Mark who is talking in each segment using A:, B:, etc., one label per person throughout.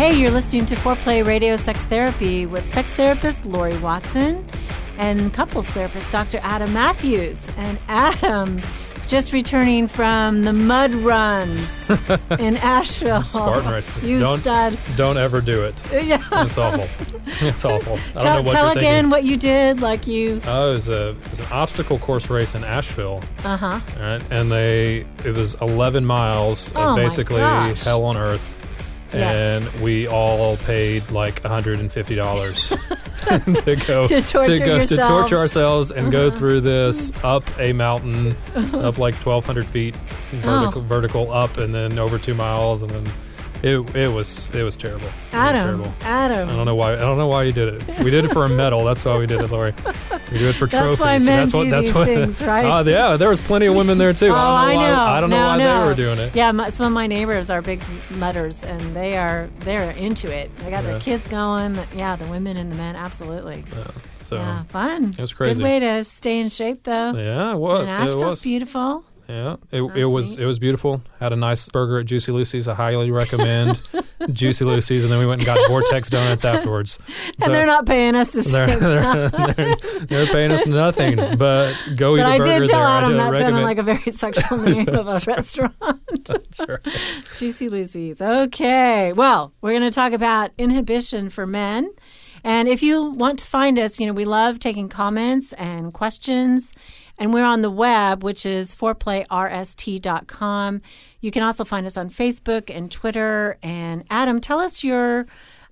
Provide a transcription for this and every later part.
A: Hey, you're listening to Foreplay Radio Sex Therapy with sex therapist Laurie Watson and couples therapist Dr. Adam Mathews. And Adam is just returning from the mud runs in Asheville.
B: Spartan race.
A: You stud.
B: Don't ever do it.
A: Yeah.
B: It's awful. It's awful.
A: Tell again what you did. Like you.
B: Oh, it was an obstacle course race in Asheville.
A: Uh-huh.
B: Right? And it was 11 miles of basically hell on earth.
A: Yes.
B: And we all paid like $150 to go to torture ourselves and go through this up a mountain, up like 1,200 feet vertical up, and then over 2 miles, and then it was terrible.
A: Adam.
B: I don't know why you did it. We did it for a medal. That's why we did it, Laurie. We do it for trophies.
A: That's why men do these things, right?
B: Yeah, there was plenty of women there too.
A: I know.
B: I don't know why they were doing it.
A: Yeah, some of my neighbors are big mudders, and they're into it. They got their kids going. Yeah, the women and the men, absolutely. Yeah, fun.
B: It was crazy.
A: Good way to stay in shape, though.
B: Yeah, well,
A: and Asheville's beautiful.
B: Yeah, it was beautiful. Had a nice burger at Juicy Lucy's. I highly recommend Juicy Lucy's, and then we went and got Vortex Donuts afterwards.
A: And they're not paying us to say
B: they're paying us nothing, but go eat a burger there. But I did
A: tell Adam that sounded like a very sexual name of a restaurant.
B: That's right.
A: Juicy Lucy's. Okay, well, we're going to talk about inhibition for men. And if you want to find us, we love taking comments and questions. And we're on the web, which is foreplayrst.com. You can also find us on Facebook and Twitter. And Adam, tell us you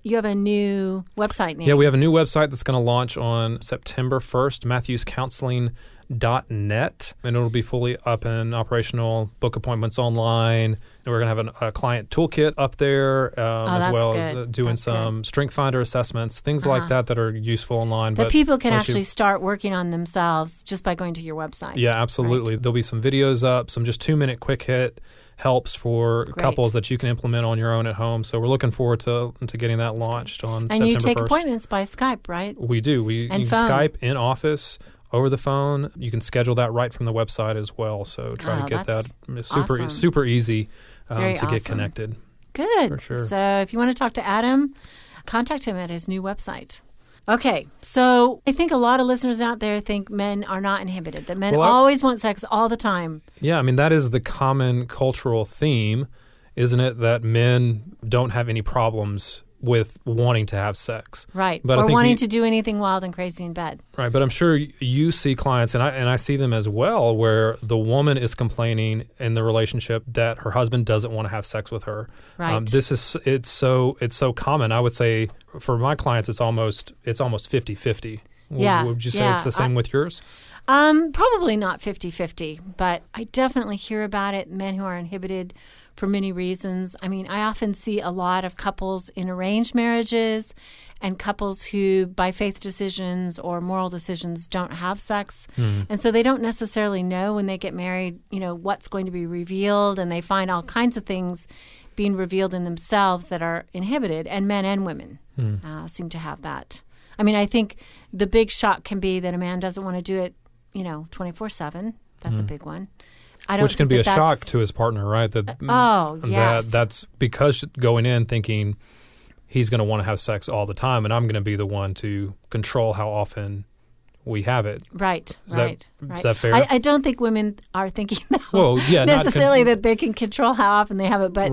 A: have a new website name.
B: Yeah, we have a new website that's going to launch on September 1st, MathewsCounseling.net, and it'll be fully up and operational, book appointments online. And we're going to have a client toolkit up there, as well as doing some Strength Finder assessments, things like that are useful online.
A: But people can actually start working on themselves just by going to your website.
B: Yeah, absolutely. Right. There'll be some videos up, some just 2-minute quick hit helps for couples that you can implement on your own at home. So we're looking forward to getting that launched on September 1st.
A: And you take appointments by Skype, right?
B: We do. You can Skype in office, over the phone. You can schedule that right from the website as well. So try to get that super easy to get connected.
A: Good.
B: For sure.
A: So if you want to talk to Adam, contact him at his new website. Okay, so I think a lot of listeners out there think men are not inhibited, that men always want sex all the time.
B: Yeah, I mean, that is the common cultural theme, isn't it, that men don't have any problems with wanting to have sex.
A: Right, or wanting to do anything wild and crazy in bed.
B: Right, but I'm sure you see clients, and I see them as well, where the woman is complaining in the relationship that her husband doesn't want to have sex with her.
A: Right.
B: It's so common. I would say for my clients, it's almost 50-50.
A: Yeah.
B: Would you say it's the same with yours?
A: Probably not 50-50, but I definitely hear about it, men who are inhibited for many reasons. I mean, I often see a lot of couples in arranged marriages and couples who, by faith decisions or moral decisions, don't have sex. And so they don't necessarily know when they get married, what's going to be revealed, and they find all kinds of things being revealed in themselves that are inhibited, and men and women seem to have that. I mean, I think the big shock can be that a man doesn't want to do it, 24/7. That's a big one.
B: Which can be a shock to his partner, right? That's because going in thinking he's going to want to have sex all the time, and I'm going to be the one to control how often we have it.
A: Right.
B: Is that fair?
A: I don't think women are thinking that
B: necessarily
A: that they can control how often they have it, but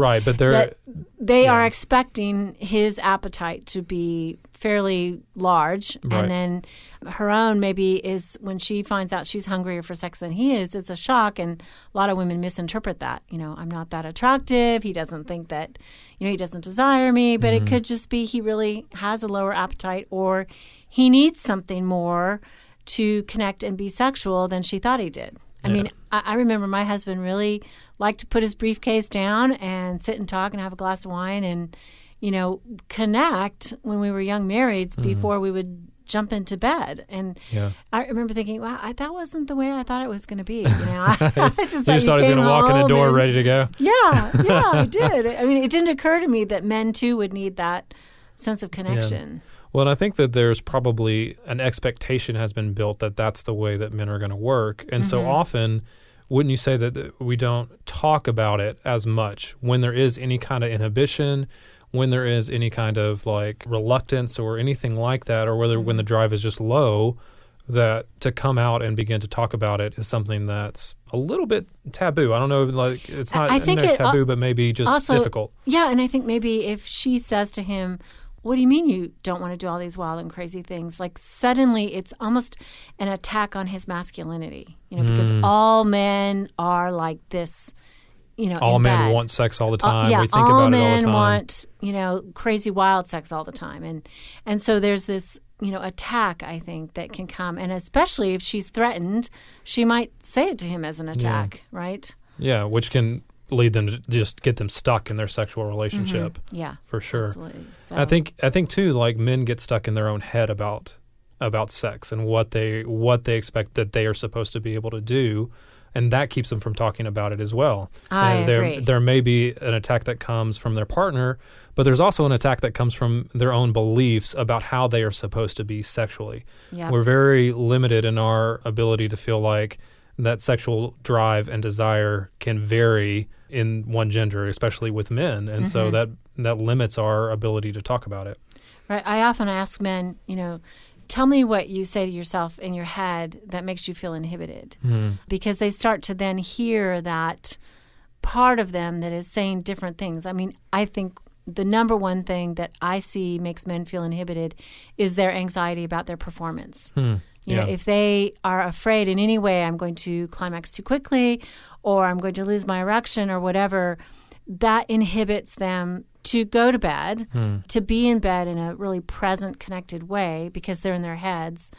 A: they are expecting his appetite to be fairly large, and then her own maybe is when she finds out she's hungrier for sex than he is, it's a shock, and a lot of women misinterpret that. I'm not that attractive. He doesn't think that, he doesn't desire me, but it could just be he really has a lower appetite, or he needs something more to connect and be sexual than she thought he did. I mean, I remember my husband really liked to put his briefcase down and sit and talk and have a glass of wine and, connect when we were young marrieds before we would jump into bed. And I remember thinking, wow, that wasn't the way I thought it was going to be. I just thought
B: he was going to walk in the door ready to go.
A: Yeah, I did. I mean, it didn't occur to me that men, too, would need that sense of connection.
B: Yeah. Well, and I think that there's probably an expectation has been built that that's the way that men are going to work. And so often, wouldn't you say that we don't talk about it as much when there is any kind of inhibition when there is any kind of like reluctance or anything like that, or whether when the drive is just low, that to come out and begin to talk about it is something that's a little bit taboo. I don't know, like it's not taboo, but maybe just also difficult.
A: Yeah, and I think maybe if she says to him, what do you mean you don't want to do all these wild and crazy things? Like suddenly it's almost an attack on his masculinity, because all men are like this.
B: All men want sex all the time. We think about it all the time. All men
A: want, crazy wild sex all the time. And so there's this, attack, I think, that can come. And especially if she's threatened, she might say it to him as an attack, right?
B: Yeah, which can lead them to just get them stuck in their sexual relationship.
A: Mm-hmm. Yeah,
B: for sure.
A: Absolutely. So.
B: I think too, like men get stuck in their own head about sex and what they expect that they are supposed to be able to do. And that keeps them from talking about it as well.
A: I agree.
B: There may be an attack that comes from their partner, but there's also an attack that comes from their own beliefs about how they are supposed to be sexually.
A: Yep.
B: We're very limited in our ability to feel like that sexual drive and desire can vary in one gender, especially with men. And so that limits our ability to talk about it.
A: Right. I often ask men, tell me what you say to yourself in your head that makes you feel inhibited. Because they start to then hear that part of them that is saying different things. I mean, I think the number one thing that I see makes men feel inhibited is their anxiety about their performance. If they are afraid in any way I'm going to climax too quickly or I'm going to lose my erection or whatever, that inhibits them to go to bed, to be in bed in a really present, connected way because they're in their heads,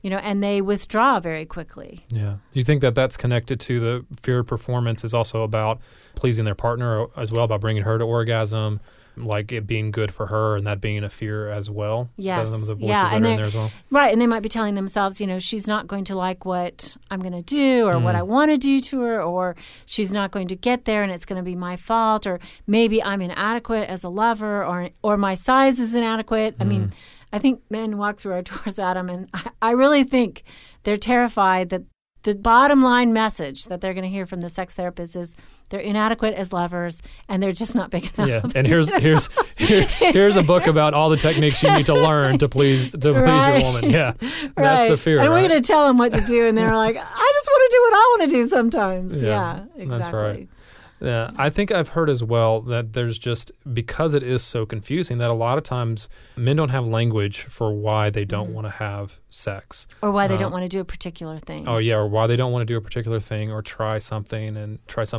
A: and they withdraw very quickly.
B: Yeah. You think that that's connected to the fear of performance is also about pleasing their partner as well, about bringing her to orgasm, like it being good for her and that being a fear as well?
A: Yes.
B: Some of the voices that are in there as well?
A: Right. And they might be telling themselves, she's not going to like what I'm going to do or what I want to do to her, or she's not going to get there and it's going to be my fault, or maybe I'm inadequate as a lover, or my size is inadequate. I mean, I think men walk through our doors, Adam, and I really think they're terrified that the bottom line message that they're going to hear from the sex therapist is they're inadequate as lovers and they're just not big enough.
B: Yeah, and here's a book about all the techniques you need to learn to please your woman. Yeah, that's the fear.
A: And we're going to tell them what to do, and they're like, I just want to do what I want to do sometimes. Yeah, exactly.
B: That's right. Yeah, I think I've heard as well that there's just, because it is so confusing, that a lot of times men don't have language for why they don't want to have sex.
A: Or why they don't want to do a particular thing.
B: Oh, yeah, or why they don't want to do a particular thing or try something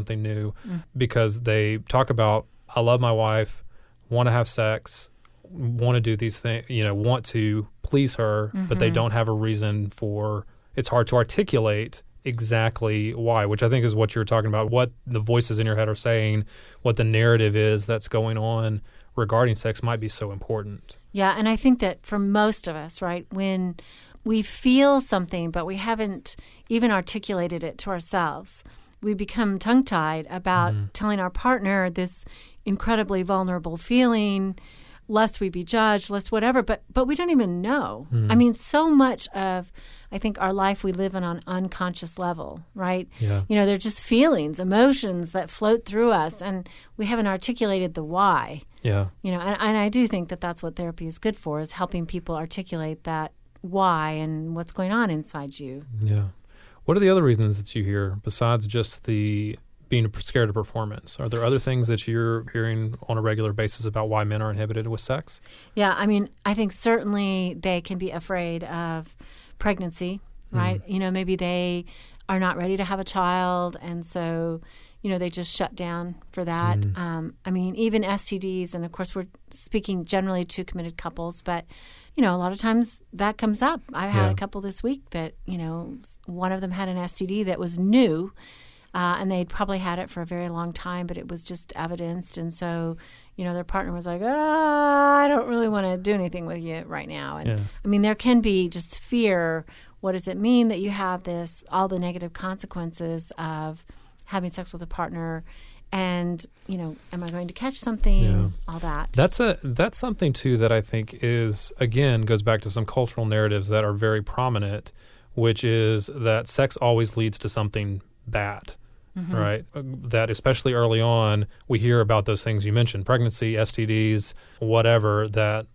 B: new. Because they talk about, I love my wife, want to have sex, want to do these things, want to please her, but they don't have a reason for, it's hard to articulate exactly why, which I think is what you're talking about, what the voices in your head are saying, what the narrative is that's going on regarding sex might be so important.
A: Yeah, and I think that for most of us, right, when we feel something but we haven't even articulated it to ourselves, we become tongue-tied about telling our partner this incredibly vulnerable feeling, lest we be judged, lest whatever, but we don't even know. I mean, so much of, I think, our life we live on an unconscious level, right?
B: Yeah.
A: They're just feelings, emotions that float through us, and we haven't articulated the why.
B: Yeah.
A: And I do think that that's what therapy is good for, is helping people articulate that why and what's going on inside you.
B: Yeah. What are the other reasons that you hear besides just the being scared of performance? Are there other things that you're hearing on a regular basis about why men are inhibited with sex?
A: Yeah, I mean, I think certainly they can be afraid of pregnancy, right? Maybe they are not ready to have a child, and so, they just shut down for that. I mean, even STDs, and of course we're speaking generally to committed couples, but, a lot of times that comes up. I've had a couple this week that, one of them had an STD that was new, and they'd probably had it for a very long time, but it was just evidenced. And so, their partner was like, I don't really want to do anything with you right now. And I mean, there can be just fear. What does it mean that you have this, all the negative consequences of having sex with a partner? And, am I going to catch something? Yeah. All that.
B: That's something, too, that I think is, again, goes back to some cultural narratives that are very prominent, which is that sex always leads to something bad. right? That especially early on, we hear about those things you mentioned, pregnancy, STDs, whatever, that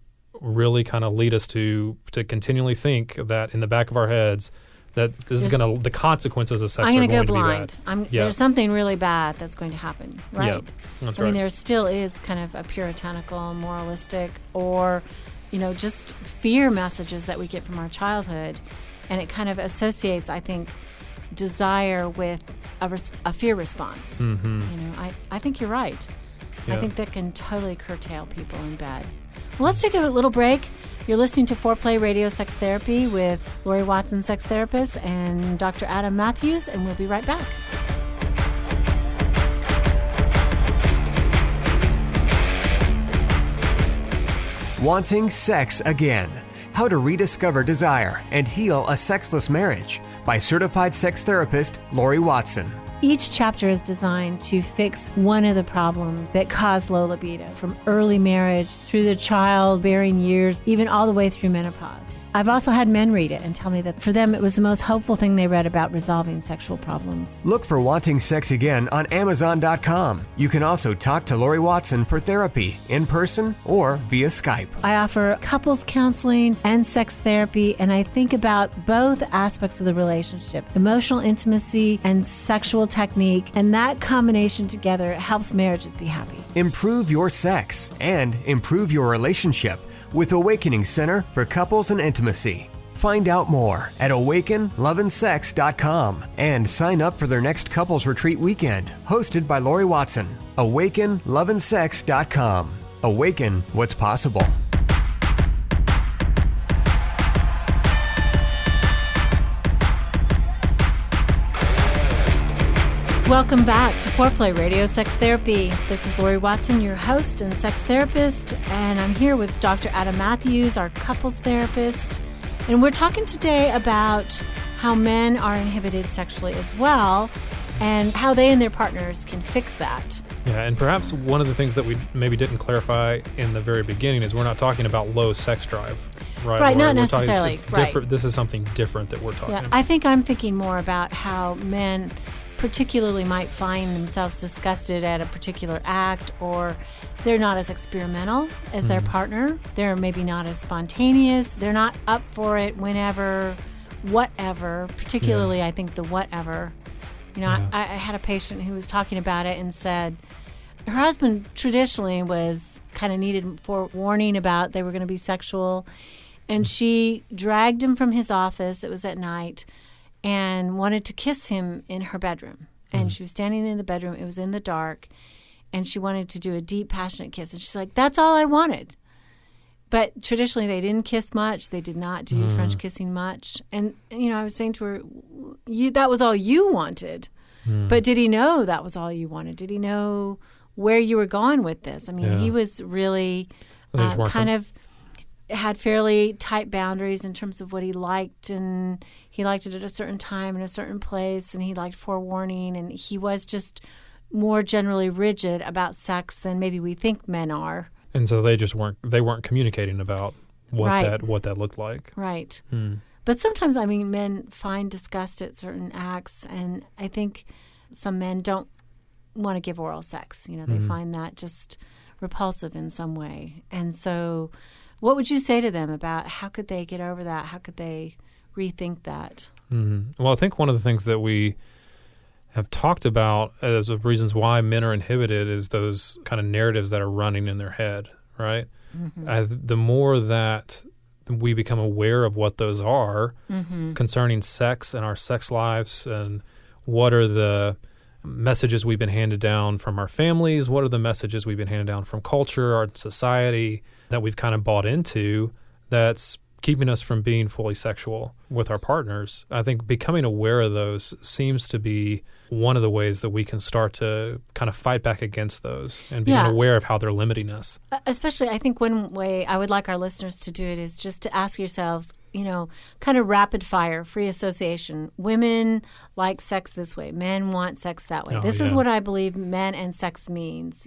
B: really kind of lead us to continually think that in the back of our heads that this is going to, the consequences of sex are going to be bad.
A: There's something really bad that's going to happen, right?
B: Yeah, that's right.
A: I mean, there still is kind of a puritanical, moralistic, or, just fear messages that we get from our childhood. And it kind of associates, I think, desire with a fear response. I think you're right. Yeah. I think that can totally curtail people in bed. Well, let's take a little break. You're listening to Foreplay Radio Sex Therapy with Laurie Watson, sex therapist, and Dr. Adam Mathews, and we'll be right back.
C: Wanting sex again. How to rediscover desire and heal a sexless marriage by certified sex therapist Laurie Watson.
A: Each chapter is designed to fix one of the problems that cause low libido, from early marriage through the childbearing years, even all the way through menopause. I've also had men read it and tell me that for them it was the most hopeful thing they read about resolving sexual problems.
C: Look for Wanting Sex Again on Amazon.com. You can also talk to Laurie Watson for therapy in person or via Skype.
A: I offer couples counseling and sex therapy, and I think about both aspects of the relationship, emotional intimacy and sexual technique, and that combination together helps marriages be happy.
C: Improve your sex and improve your relationship with Awakening Center for Couples and Intimacy. Find out more at awakenloveandsex.com and sign up for their next couples retreat weekend, hosted by Laurie Watson. awakenloveandsex.com. Awaken what's possible.
A: Welcome back to Foreplay Radio Sex Therapy. This is Laurie Watson, your host and sex therapist, and I'm here with Dr. Adam Mathews, our couples therapist. And we're talking today about how men are inhibited sexually as well, and how they and their partners can fix that.
B: Yeah, and perhaps one of the things that we maybe didn't clarify in the very beginning is we're not talking about low sex drive.
A: Right, not necessarily.
B: Right. This is something different that we're talking about.
A: I think I'm thinking more about how men particularly might find themselves disgusted at a particular act, or they're not as experimental as their partner. They're maybe not as spontaneous. They're not up for it whenever, whatever, particularly I think the whatever. I had a patient who was talking about it and said her husband traditionally was kind of needed forewarning about they were going to be sexual, and she dragged him from his office, it was at night, and wanted to kiss him in her bedroom. And she was standing in the bedroom. It was in the dark. And she wanted to do a deep, passionate kiss. And she's like, that's all I wanted. But traditionally, they didn't kiss much. They did not do French kissing much. And, I was saying to her, that was all you wanted. But did he know that was all you wanted? Did he know where you were going with this? I mean, he was really kind of had fairly tight boundaries in terms of what he liked, and he liked it at a certain time in a certain place, and he liked forewarning, and he was just more generally rigid about sex than maybe we think men are.
B: And so they weren't communicating about what that looked like.
A: Right. But sometimes, men find disgust at certain acts, and I think some men don't want to give oral sex. They find that just repulsive in some way. And so what would you say to them about how could they get over that? How could they rethink that?
B: Well, I think one of the things that we have talked about as of reasons why men are inhibited is those kind of narratives that are running in their head, right? The more that we become aware of what those are concerning sex and our sex lives, and what are the messages we've been handed down from our families, what are the messages we've been handed down from culture, our society, that we've kind of bought into that's keeping us from being fully sexual with our partners. I think becoming aware of those seems to be one of the ways that we can start to kind of fight back against those and being aware of how they're limiting us.
A: Especially, I think one way I would like our listeners to do it is just to ask yourselves, kind of rapid fire, free association. Women like sex this way. Men want sex that way. This is what I believe men and sex means,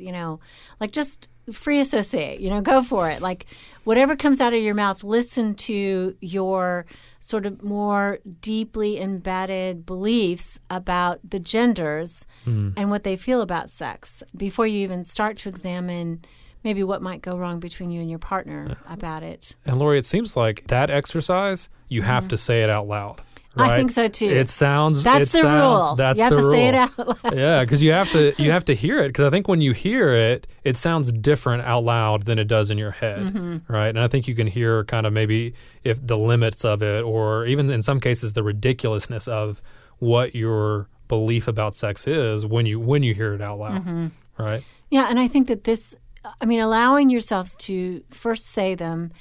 A: like just free associate, go for it. Like whatever comes out of your mouth, listen to your sort of more deeply embedded beliefs about the genders and what they feel about sex before you even start to examine maybe what might go wrong between you and your partner about it.
B: And Laurie, it seems like that exercise, you have to say it out loud. Right?
A: I think so too.
B: It sounds.
A: That's the rule.
B: That's
A: you have
B: the
A: to
B: rule.
A: say it out loud.
B: Yeah, because you have to hear it. Because I think when you hear it, it sounds different out loud than it does in your head, right? And I think you can hear kind of maybe if the limits of it, or even in some cases the ridiculousness of what your belief about sex is when you hear it out loud, right?
A: Yeah, and I think that allowing yourselves to first say them,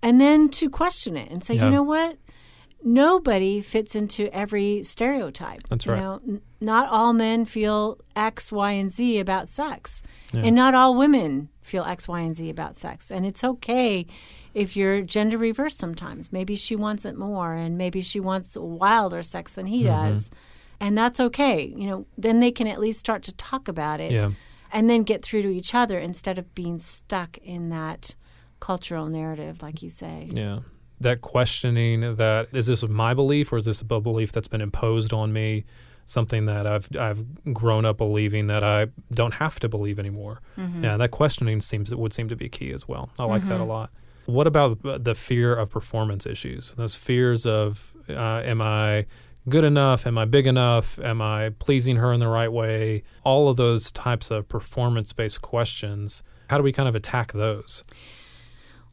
A: and then to question it and say, you know what? Nobody fits into every stereotype.
B: That's right.
A: Not all men feel X, Y, and Z about sex. Yeah. And not all women feel X, Y, and Z about sex. And it's okay if you're gender reversed sometimes. Maybe she wants it more, and maybe she wants wilder sex than he does. And that's okay. Then they can at least start to talk about it and then get through to each other instead of being stuck in that cultural narrative, like you say.
B: Yeah. That questioning that, is this my belief or is this a belief that's been imposed on me, something that I've grown up believing that I don't have to believe anymore. Yeah, that questioning would seem to be key as well. I like that a lot. What about the fear of performance issues? Those fears of, am I good enough? Am I big enough? Am I pleasing her in the right way? All of those types of performance-based questions, how do we kind of attack those?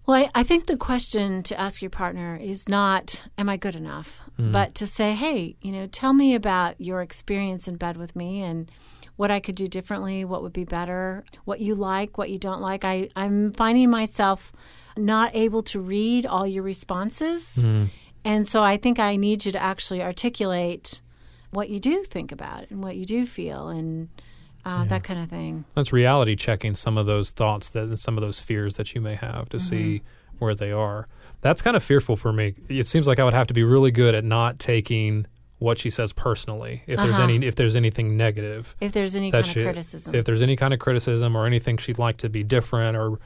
A: Well, I think the question to ask your partner is not, am I good enough? But to say, hey, tell me about your experience in bed with me and what I could do differently, what would be better, what you like, what you don't like. I'm finding myself not able to read all your responses. And so I think I need you to actually articulate what you do think about it and what you do feel and that kind of thing. That's
B: reality checking some of those thoughts, some of those fears that you may have to see where they are. That's kind of fearful for me. It seems like I would have to be really good at not taking what she says personally. If there's anything negative,
A: if there's any kind of criticism,
B: if there's any kind of criticism or anything she'd like to be different or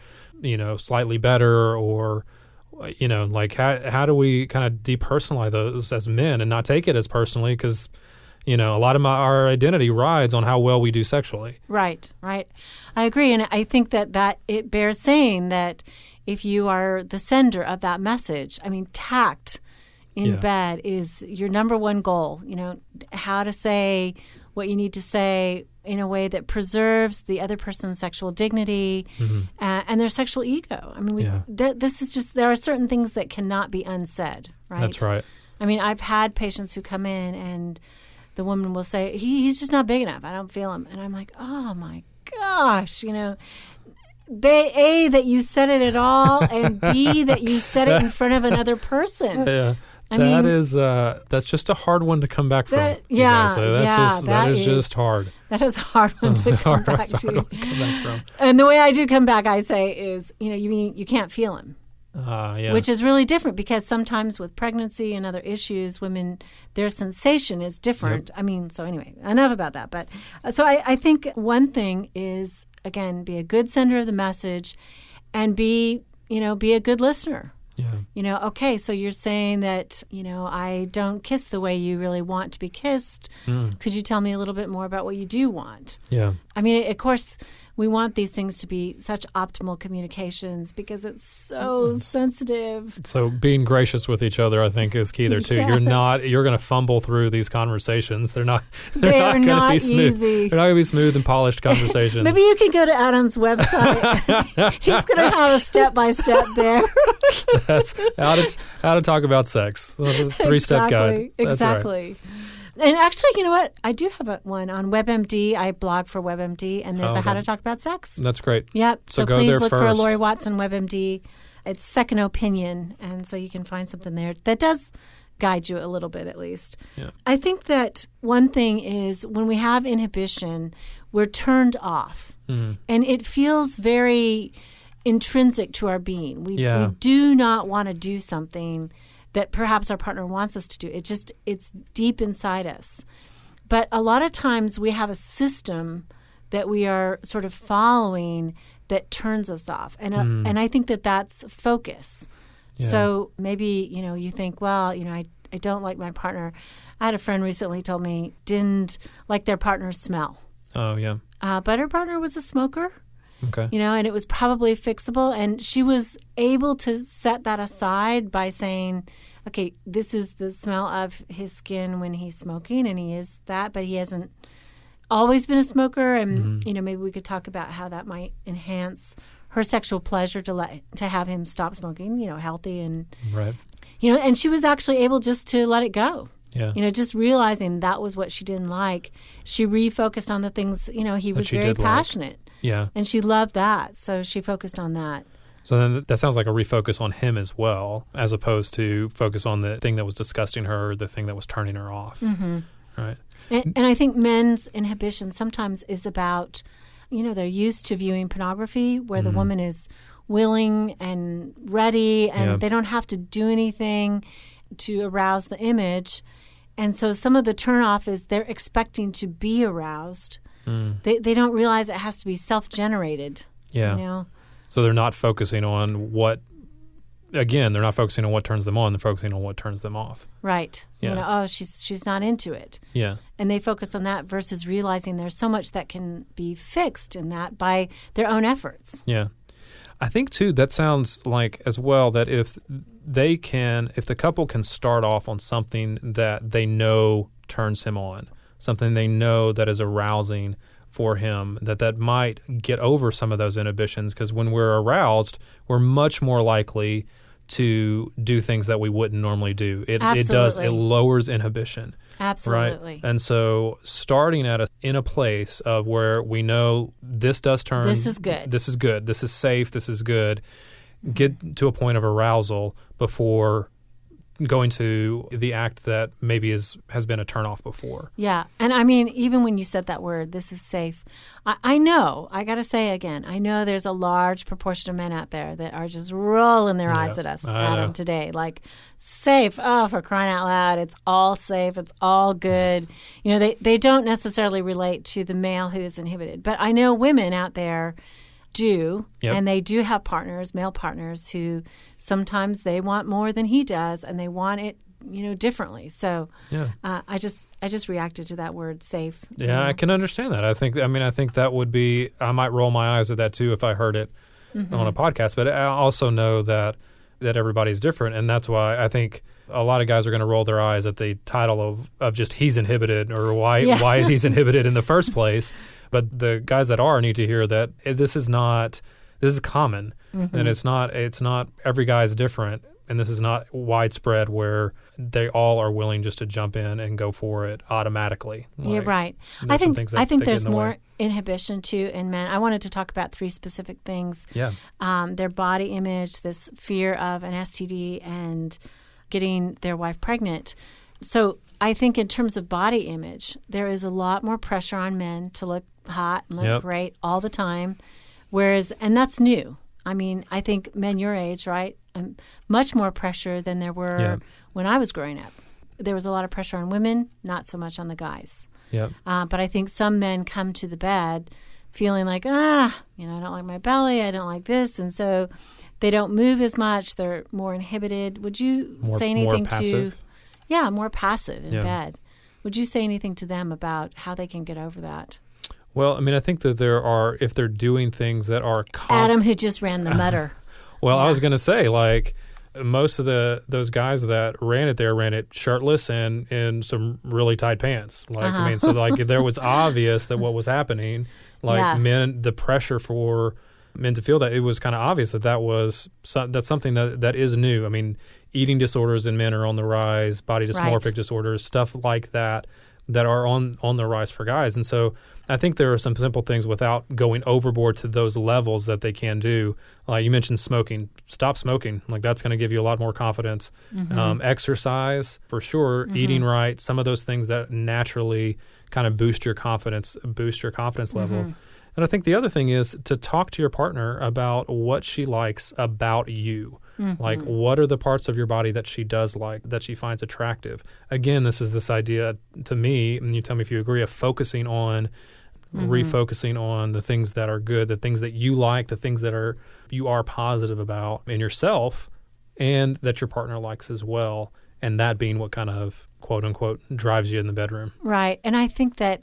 B: slightly better, or like how do we kind of depersonalize those as men and not take it as personally? Because a lot of our identity rides on how well we do sexually. Right.
A: I agree. And I think that it bears saying that if you are the sender of that message, tact in bed is your number one goal. How to say what you need to say in a way that preserves the other person's sexual dignity and their sexual ego. This is just, there are certain things that cannot be unsaid, right?
B: That's right.
A: I've had patients who come in and the woman will say, he's just not big enough. I don't feel him. And I'm like, oh, my gosh, that you said it at all, and B, that you said it in front of another person.
B: Yeah. That's just a hard one to come back from. That is just hard.
A: That is a hard one to come back from. And the way I do come back, I say, is, you mean you can't feel him. Which is really different because sometimes with pregnancy and other issues, women, their sensation is different. Yep. So anyway, enough about that. But so I think one thing is, again, be a good sender of the message and be a good listener. Yeah. Okay, so you're saying that, I don't kiss the way you really want to be kissed. Could you tell me a little bit more about what you do want?
B: Yeah.
A: Of course, we want these things to be such optimal communications because it's so sensitive.
B: So being gracious with each other, I think, is key there too. Yes. You're going to fumble through these conversations. They're not going to be smooth.
A: Easy.
B: They're not going to be smooth and polished conversations.
A: Maybe you can go to Adam's website. He's going to have a step-by-step there.
B: That's how to talk about sex. The 3-step guide.
A: Exactly. Right. And actually, you know what? I do have one on WebMD. I blog for WebMD, and there's a How to Talk About Sex.
B: That's great.
A: Yep.
B: So
A: please
B: there
A: look
B: first.
A: for Laurie Watson, WebMD. It's second opinion, and so you can find something there that does guide you a little bit at least.
B: Yeah.
A: I think that one thing is when we have inhibition, we're turned off, and it feels very intrinsic to our being. We do not want to do something that perhaps our partner wants us to do. It's deep inside us. But a lot of times we have a system that we are sort of following that turns us off. And I think that's focus. Yeah. So maybe, you think, well, I don't like my partner. I had a friend recently told me didn't like their partner's smell.
B: Oh, yeah.
A: But her partner was a smoker.
B: Okay.
A: And it was probably fixable. And she was able to set that aside by saying, okay, this is the smell of his skin when he's smoking, and he is that, but he hasn't always been a smoker. And, maybe we could talk about how that might enhance her sexual pleasure to have him stop smoking, healthy and,
B: right.
A: And she was actually able just to let it go.
B: Yeah.
A: Just realizing that was what she didn't like. She refocused on the things, he was very passionate.
B: Yeah.
A: And she loved that. So she focused on that.
B: So then that sounds like a refocus on him as well, as opposed to focus on the thing that was disgusting her, the thing that was turning her off.
A: Mm-hmm.
B: Right.
A: And I think men's inhibition sometimes is about, they're used to viewing pornography where the woman is willing and ready and they don't have to do anything to arouse the image. And so some of the turnoff is they're expecting to be aroused. They don't realize it has to be self-generated.
B: Yeah. So they're not focusing on they're not focusing on what turns them on. They're focusing on what turns them off.
A: Right.
B: Yeah.
A: She's not into it.
B: Yeah.
A: And they focus on that versus realizing there's so much that can be fixed in that by their own efforts.
B: Yeah. I think, too, that sounds like as well that if the couple can start off on something that they know turns him on, something they know that is arousing for him, that might get over some of those inhibitions, because when we're aroused, we're much more likely to do things that we wouldn't normally do. It lowers inhibition.
A: Absolutely.
B: Right? And so starting in a place of where we know this does turn.
A: This is good.
B: This is good. This is safe. This is good. Get to a point of arousal before going to the act that maybe has been a turnoff before.
A: Yeah. And I mean, even when you said that word, this is safe, I know, I got to say again, I know there's a large proportion of men out there that are just rolling their eyes at us, Adam, today. Like, safe, oh, for crying out loud, it's all safe, it's all good. They don't necessarily relate to the male who is inhibited. But I know women out there do, and they do have partners, male partners, who sometimes they want more than he does, and they want it, differently. So, I just reacted to that word, safe.
B: Yeah, I can understand that. I think that would be. I might roll my eyes at that too if I heard it on a podcast. But I also know that everybody's different, and that's why I think a lot of guys are going to roll their eyes at the title of just he's inhibited, or why he's inhibited in the first place. But the guys that need to hear that this is common, and it's not every guy's different, and this is not widespread where they all are willing just to jump in and go for it automatically.
A: You're right. I think there's more inhibition too in men. I wanted to talk about 3 specific things.
B: Yeah.
A: Their body image, this fear of an STD, and getting their wife pregnant. So I think in terms of body image, there is a lot more pressure on men to look hot and look great all the time. And that's new. I mean, I think men your age, right, much more pressure than there were when I was growing up. There was a lot of pressure on women, not so much on the guys.
B: Yep.
A: But I think some men come to the bed feeling like, I don't like my belly, I don't like this, and so they don't move as much. They're more inhibited. Would you say anything to? Yeah, more passive in bed. Would you say anything to them about how they can get over that?
B: Well, I think that if they're doing things that are
A: Adam, who just ran the mutter.
B: Well, I was going to say, like, most of those guys that ran it shirtless and in some really tight pants. Like, so like there was obvious that what was happening, like men, the pressure for men to feel that, it was kind of obvious that's something that is new. I mean, eating disorders in men are on the rise, body dysmorphic disorders, stuff like that are on the rise for guys. And so I think there are some simple things without going overboard to those levels that they can do. You mentioned smoking. Stop smoking. Like, that's going to give you a lot more confidence. Exercise, for sure. Eating right. Some of those things that naturally kind of boost your confidence level. And I think the other thing is to talk to your partner about what she likes about you.
A: Mm-hmm.
B: Like, what are the parts of your body that she does like, that she finds attractive? Again, this is this idea to me, and you tell me if you agree, of focusing on, refocusing on the things that are good, the things that you like, the things that you are positive about in yourself and that your partner likes as well. And that being what kind of, quote unquote, drives you in the bedroom.
A: Right. And I think that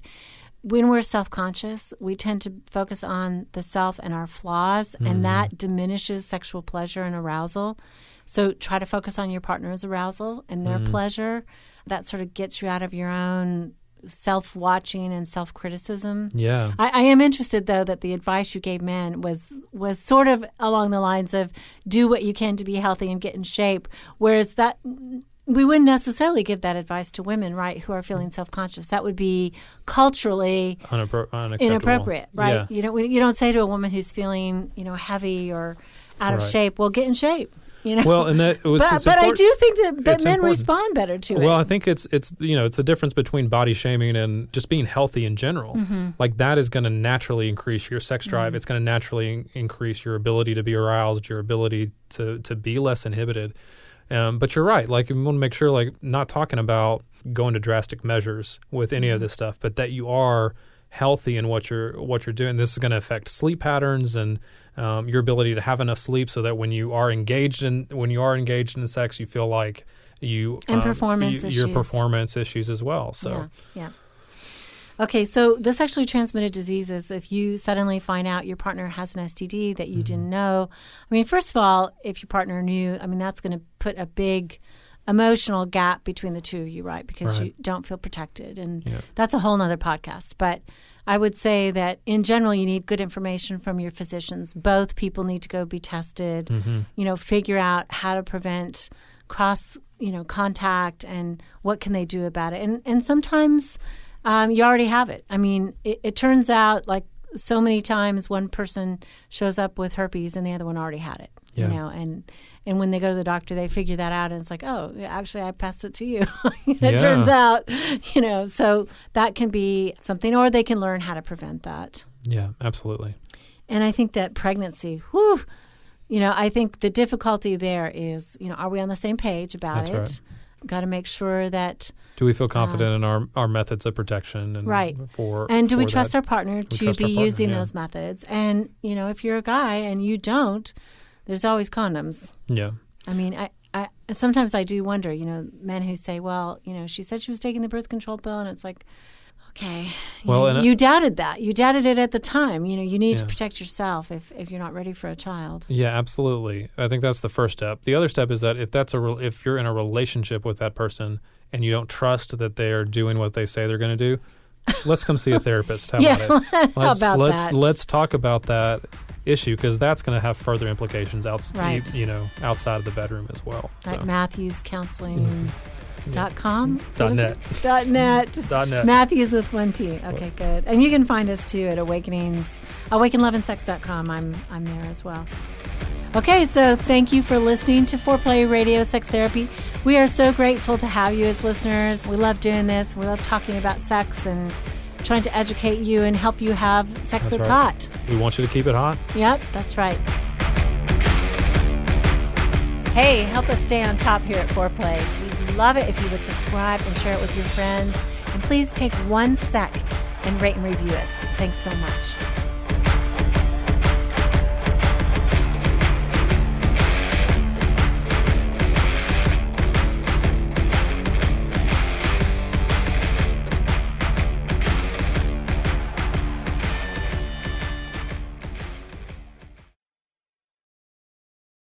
A: when we're self-conscious, we tend to focus on the self and our flaws, and that diminishes sexual pleasure and arousal. So try to focus on your partner's arousal and their pleasure. That sort of gets you out of your own self-watching and self-criticism.
B: Yeah.
A: I am interested, though, that the advice you gave men was sort of along the lines of do what you can to be healthy and get in shape, whereas that we wouldn't necessarily give that advice to women, right, who are feeling self-conscious. That would be culturally inappropriate, right?
B: Yeah.
A: You don't say to a woman who's feeling, heavy or out of shape, well, get in shape.
B: Well, and that was
A: but I do think that men respond better to it.
B: Well, I think it's the difference between body shaming and just being healthy in general. Like, that is going to naturally increase your sex drive. It's going to naturally increase your ability to be aroused, your ability to be less inhibited. But you're right. Like, you want to make sure, like, not talking about going to drastic measures with any of this stuff, but that you are healthy in what you're doing. This is going to affect sleep patterns and your ability to have enough sleep, so that when you are engaged in sex, you feel like you
A: and performance issues.
B: Your performance issues as well. So
A: yeah. Okay, so the sexually transmitted diseases, if you suddenly find out your partner has an STD that you didn't know, I mean, first of all, if your partner knew, I mean, that's going to put a big emotional gap between the two of you, right? Because you don't feel protected. And that's a whole nother podcast. But I would say that in general, you need good information from your physicians. Both people need to go be tested, figure out how to prevent cross, contact and what can they do about it. And sometimes you already have it. I mean, it turns out like so many times one person shows up with herpes and the other one already had it, and when they go to the doctor, they figure that out and it's like, oh, actually, I passed it to you. It turns out, so that can be something, or they can learn how to prevent that.
B: Yeah, absolutely.
A: And I think that pregnancy, I think the difficulty there is, are we on the same page about
B: That's
A: it?
B: Right.
A: Got to make sure that.
B: Do we feel confident in our methods of protection? And
A: right. And do we trust our partner to be using those methods? And, if you're a guy and you don't, there's always condoms.
B: Yeah.
A: I mean, I sometimes I do wonder, men who say, well, she said she was taking the birth control pill, and it's like, okay, you doubted that. You doubted it at the time. You need to protect yourself if you're not ready for a child.
B: Yeah, absolutely. I think that's the first step. The other step is that if you're in a relationship with that person and you don't trust that they're doing what they say they're going to do, let's come see a therapist. How about it? Let's talk about that issue, because that's going to have further implications outside of the bedroom as well.
A: Right, Mathews Counseling. .com?
B: .net.
A: .net. Mathews with one T. Okay, good. And you can find us too at awakenloveandsex.com. I'm there as well. Okay, so thank you for listening to Foreplay Radio Sex Therapy. We are so grateful to have you as listeners. We love doing this. We love talking about sex and trying to educate you and help you have sex that's hot.
B: We want you to keep it hot.
A: Yep, that's right. Hey, help us stay on top here at Foreplay. We'd love it if you would subscribe and share it with your friends. And please take 1 sec and rate and review us. Thanks so much.